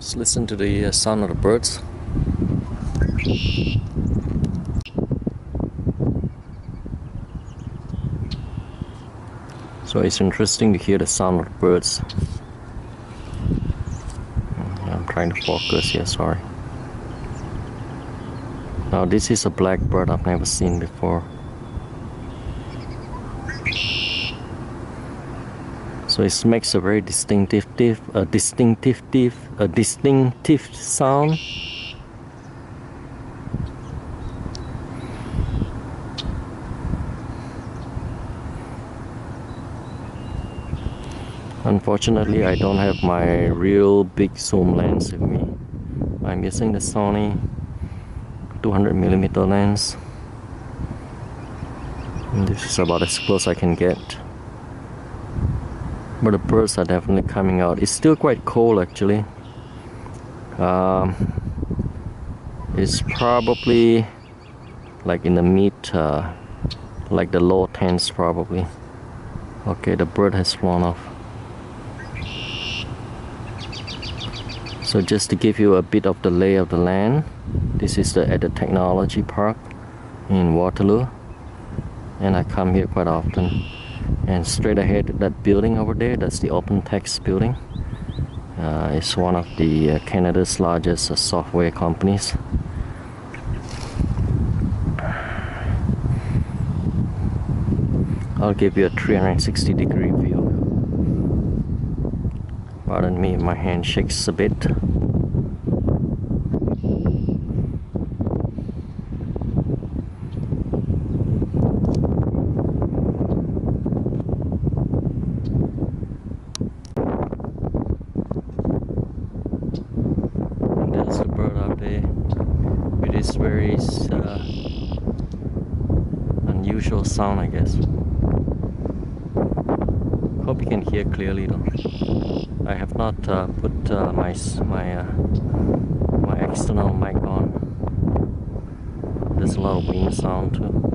Just listen to the sound of the birds. So it's interesting to hear the sound of the birds. I'm trying to focus here, sorry. Now this is a blackbird I've never seen before. So it makes a very distinctive sound. Unfortunately, I don't have my real big zoom lens with me. I'm using the Sony 200mm lens. And this is about as close I can get. But the birds are definitely coming out. It's still quite cold actually. It's probably like in the mid, like the low 10s probably. Okay, the bird has flown off. So just to give you a bit of the lay of the land, this is at the Technology Park in Waterloo, and I come here quite often. And straight ahead, that building over there, that's the OpenText building. It's one of the Canada's largest software companies. I'll give you a 360-degree view. Pardon me, my hand shakes a bit. There's a bird up there with this very unusual sound, I guess. Hope you can hear clearly though. I have not put my external mic on. There's a lot of wind sound too.